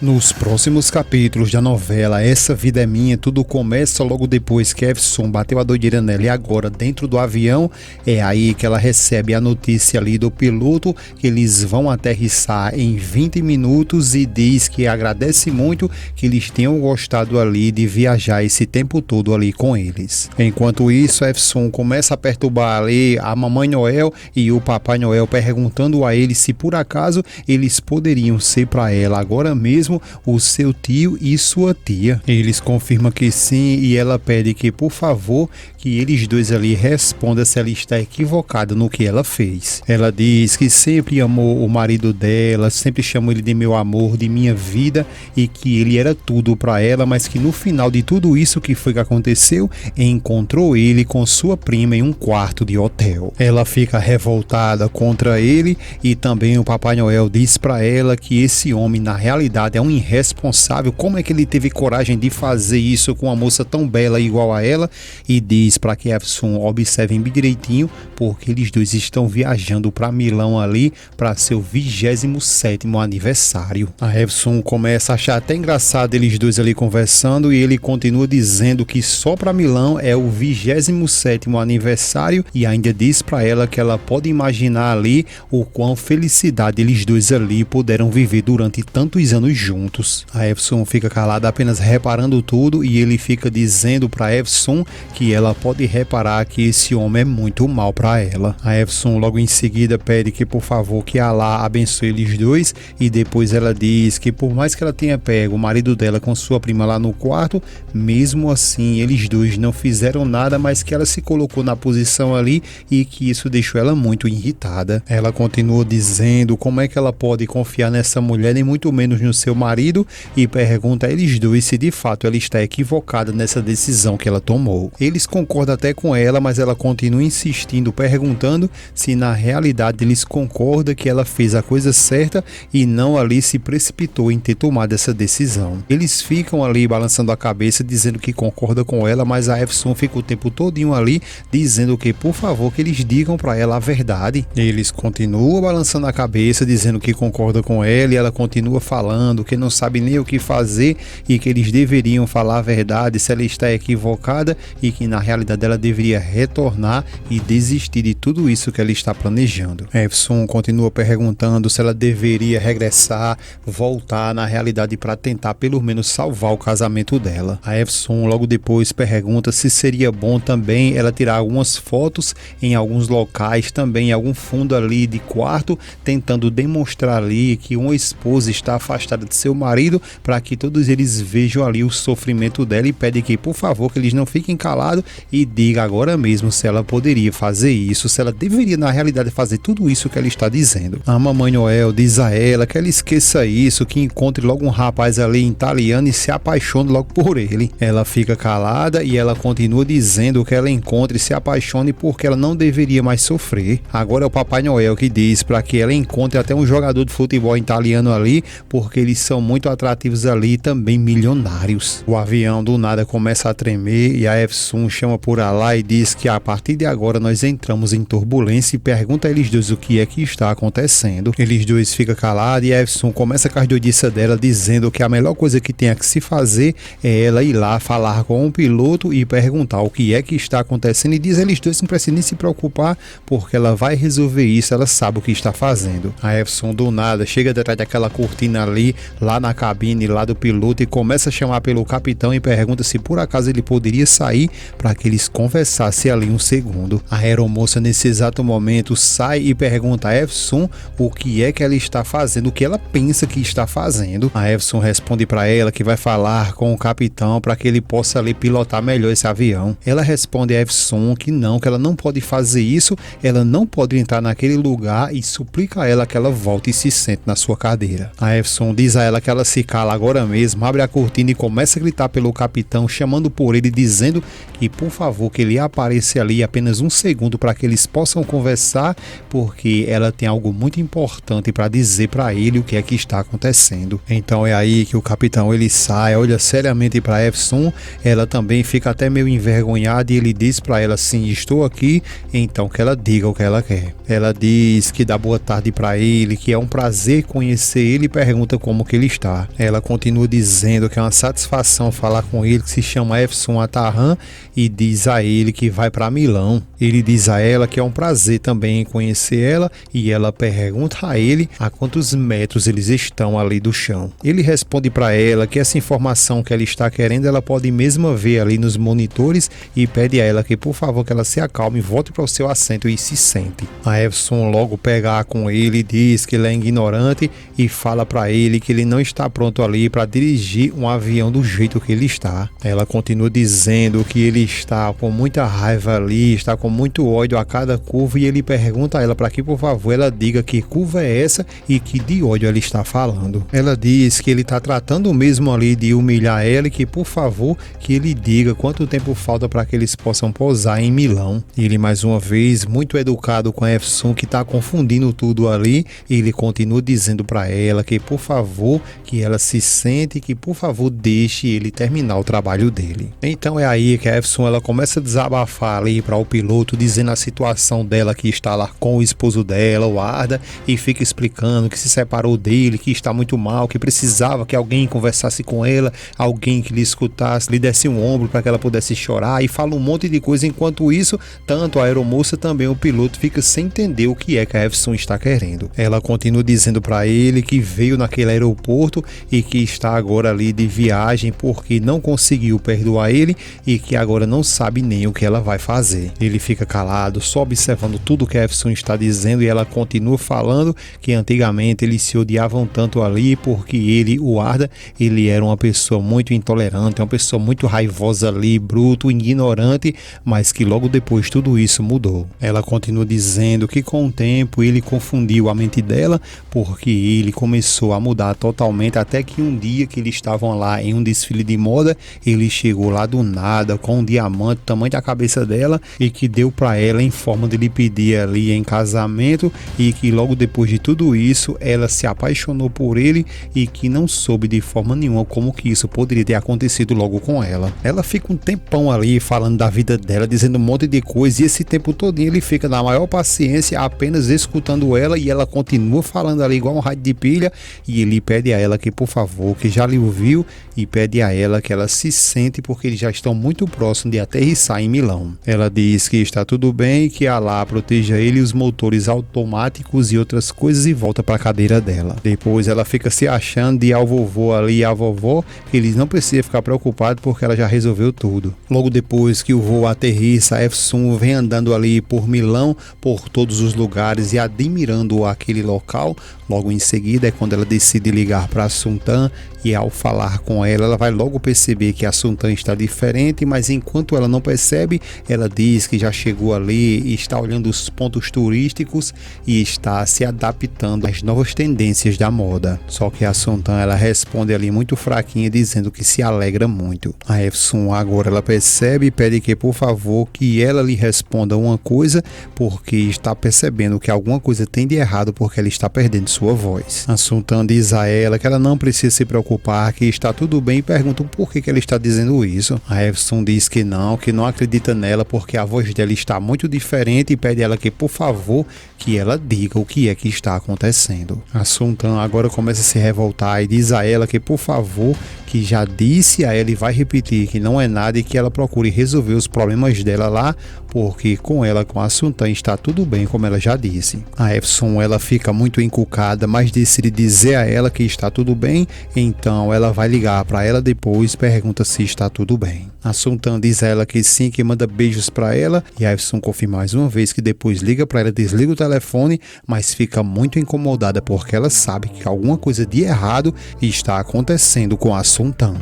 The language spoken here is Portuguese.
Nos próximos capítulos da novela Essa Vida é Minha, tudo começa logo depois que Efson bateu a doideira nela e agora dentro do avião é aí que ela recebe a notícia ali do piloto que eles vão aterrissar em 20 minutos e diz que agradece muito que eles tenham gostado ali de viajar esse tempo todo ali com eles. Enquanto isso, Efson começa a perturbar ali a Mamãe Noel e o Papai Noel perguntando a ele se por acaso eles poderiam ser para ela agora mesmo o seu tio e sua tia. Eles confirmam que sim e ela pede que por favor que eles dois ali respondam se ela está equivocada no que ela fez. Ela diz que sempre amou o marido dela, sempre chamou ele de meu amor, de minha vida e que ele era tudo para ela, mas que no final de tudo isso que foi que aconteceu, encontrou ele com sua prima em um quarto de hotel. Ela fica revoltada contra ele e também o Papai Noel diz para ela que esse homem na realidade é um irresponsável. Como é que ele teve coragem de fazer isso com uma moça tão bela igual a ela? E diz para que Efson observem bem direitinho porque eles dois estão viajando para Milão ali para seu 27º aniversário. A Efson começa a achar até engraçado eles dois ali conversando e ele continua dizendo que só para Milão é o 27º aniversário e ainda diz para ela que ela pode imaginar ali o quão felicidade eles dois ali puderam viver durante tantos anos juntos. A Efson fica calada apenas reparando tudo e ele fica dizendo para Efson que ela pode reparar que esse homem é muito mal para ela. A Efson logo em seguida pede que por favor que Allah abençoe eles dois e depois ela diz que por mais que ela tenha pego o marido dela com sua prima lá no quarto, mesmo assim eles dois não fizeram nada, mas que ela se colocou na posição ali e que isso deixou ela muito irritada. Ela continua dizendo como é que ela pode confiar nessa mulher, nem muito menos no seu marido, e pergunta a eles dois se de fato ela está equivocada nessa decisão que ela tomou. Eles concordam até com ela, mas ela continua insistindo, perguntando se na realidade eles concordam que ela fez a coisa certa e não ali se precipitou em ter tomado essa decisão. Eles ficam ali balançando a cabeça dizendo que concorda com ela, mas a Efson fica o tempo todinho ali dizendo que por favor que eles digam para ela a verdade. Eles continuam balançando a cabeça dizendo que concorda com ela e ela continua falando que não sabe nem o que fazer e que eles deveriam falar a verdade se ela está equivocada e que na realidade ela deveria retornar e desistir de tudo isso que ela está planejando. Efson continua perguntando se ela deveria regressar, voltar na realidade para tentar pelo menos salvar o casamento dela. A Efson logo depois pergunta se seria bom também ela tirar algumas fotos em alguns locais, também em algum fundo ali de quarto, tentando demonstrar ali que uma esposa está afastada de seu marido para que todos eles vejam ali o sofrimento dela e pede que por favor que eles não fiquem calados e diga agora mesmo se ela poderia fazer isso, se ela deveria na realidade fazer tudo isso que ela está dizendo. A Mamãe Noel diz a ela que ela esqueça isso, que encontre logo um rapaz ali italiano e se apaixone logo por ele. Ela fica calada e ela continua dizendo que ela encontre e se apaixone porque ela não deveria mais sofrer. Agora é o Papai Noel que diz para que ela encontre até um jogador de futebol italiano ali porque eles são muito atrativos ali e também milionários. O avião do nada começa a tremer e a Efson chama por Allah e diz que a partir de agora nós entramos em turbulência e pergunta a eles dois o que é que está acontecendo. Eles dois ficam calados e a Efson começa com as doidices dela dizendo que a melhor coisa que tem que se fazer é ela ir lá falar com o piloto e perguntar o que é que está acontecendo e diz a eles dois que não precisa nem se preocupar porque ela vai resolver isso, ela sabe o que está fazendo. A Efson do nada chega detrás daquela cortina ali, lá na cabine lá do piloto e começa a chamar pelo capitão e pergunta se por acaso ele poderia sair para que eles conversassem ali um segundo. A aeromoça nesse exato momento sai e pergunta a Efson o que é que ela está fazendo, o que ela pensa que está fazendo. A Efson responde para ela que vai falar com o capitão para que ele possa ali pilotar melhor esse avião. Ela responde a Efson que ela não pode fazer isso, ela não pode entrar naquele lugar e suplica a ela que ela volte e se sente na sua cadeira. A Efson diz a ela que ela se cala agora mesmo, abre a cortina e começa a gritar pelo capitão, chamando por ele, dizendo que por favor que ele apareça ali apenas um segundo para que eles possam conversar, porque ela tem algo muito importante para dizer para ele o que é que está acontecendo. Então é aí que o capitão ele sai, olha seriamente para Efsun, ela também fica até meio envergonhada e ele diz para ela assim, estou aqui, então que ela diga o que ela quer. Ela diz que dá boa tarde para ele, que é um prazer conhecer ele e pergunta como que ele está. Ela continua dizendo que é uma satisfação falar com ele, que se chama Efsun Atarran, e diz a ele que vai para Milão. Ele diz a ela que é um prazer também conhecer ela e ela pergunta a ele a quantos metros eles estão ali do chão. Ele responde para ela que essa informação que ela está querendo ela pode mesmo ver ali nos monitores e pede a ela que por favor que ela se acalme, volte para o seu assento e se sente. A Efsun logo pega com ele e diz que ele é ignorante e fala para ele que ele não está pronto ali para dirigir um avião do jeito que ele está. Ela continua dizendo que ele está com muita raiva ali, está com muito ódio a cada curva e ele pergunta a ela para que por favor ela diga que curva é essa e que de ódio ela está falando. Ela diz que ele está tratando mesmo ali de humilhar ela e que por favor que ele diga quanto tempo falta para que eles possam pousar em Milão. Ele mais uma vez muito educado com a Efsun que está confundindo tudo ali, ele continua dizendo para ela que por favor que ela se sente e que por favor deixe ele terminar o trabalho dele. Então é aí que a Efsun ela começa a desabafar ali para o piloto, dizendo a situação dela que está lá com o esposo dela, o Arda, e fica explicando que se separou dele, que está muito mal, que precisava que alguém conversasse com ela, alguém que lhe escutasse, lhe desse um ombro para que ela pudesse chorar, e fala um monte de coisa. Enquanto isso, tanto a aeromoça também o piloto fica sem entender o que é que a Efsun está querendo. Ela continua dizendo para ele que veio naquele aeroporto e que está agora ali de viagem porque não conseguiu perdoar ele e que agora não sabe nem o que ela vai fazer. Ele fica calado, só observando tudo que a Efsun está dizendo, e ela continua falando que antigamente eles se odiavam tanto ali porque ele, o Arda, ele era uma pessoa muito intolerante, uma pessoa muito raivosa ali, bruto, ignorante, mas que logo depois tudo isso mudou. Ela continua dizendo que com o tempo ele confundiu a mente dela porque ele começou a mudar totalmente, até que um dia que eles estavam lá em um desfile de moda, ele chegou lá do nada com um diamante do tamanho da cabeça dela e que deu para ela em forma de lhe pedir ali em casamento, e que logo depois de tudo isso ela se apaixonou por ele e que não soube de forma nenhuma como que isso poderia ter acontecido logo com ela. Ela fica um tempão ali falando da vida dela, dizendo um monte de coisa, e esse tempo todinho ele fica na maior paciência apenas escutando ela, e ela continua falando ali igual um rádio de pilha, e ele pede a ela que por favor, que já lhe ouviu, e pede a ela que ela se sente porque eles já estão muito próximos de aterrissar em Milão. Ela diz que está tudo bem, que Allah proteja ele e os motores automáticos e outras coisas, e volta para a cadeira dela. Depois ela fica se achando de ao vovô ali e a vovó, que eles não precisam ficar preocupados porque ela já resolveu tudo. Logo depois que o voo aterrissa, a Efsun vem andando ali por Milão, por todos os lugares e admirando aquele local. Logo em seguida é quando ela decide ligar para a Sultan, e ao falar com ela, ela vai logo perceber que a Sultan está diferente, mas enquanto ela não percebe, ela diz que já chegou ali e está olhando os pontos turísticos e está se adaptando às novas tendências da moda. Só que a Sultan ela responde ali muito fraquinha, dizendo que se alegra muito. A Efsun agora ela percebe e pede que por favor que ela lhe responda uma coisa, porque está percebendo que alguma coisa tem de errado porque ela está perdendo sua voz. A Sultan diz a ela que ela não precisa se preocupar, que está tudo bem, e pergunta por que ela está dizendo isso. A Efsun diz que não acredita nela porque a voz dela está muito diferente, e pede a ela que por favor que ela diga o que é que está acontecendo. A Sultan agora começa a se revoltar e diz a ela que por favor, que já disse a ela e vai repetir que não é nada e que ela procure resolver os problemas dela lá, porque com ela, com a Sultan, está tudo bem, como ela já disse. A Efsun ela fica muito encucada, mas decide dizer a ela que está tudo bem, então ela vai ligar para ela depois, pergunta se está tudo bem. A Sultan diz a ela que sim, que manda beijos para ela, e a Efsun confirma mais uma vez que depois liga para ela, desliga o telefone, mas fica muito incomodada porque ela sabe que alguma coisa de errado está acontecendo com a Sultan.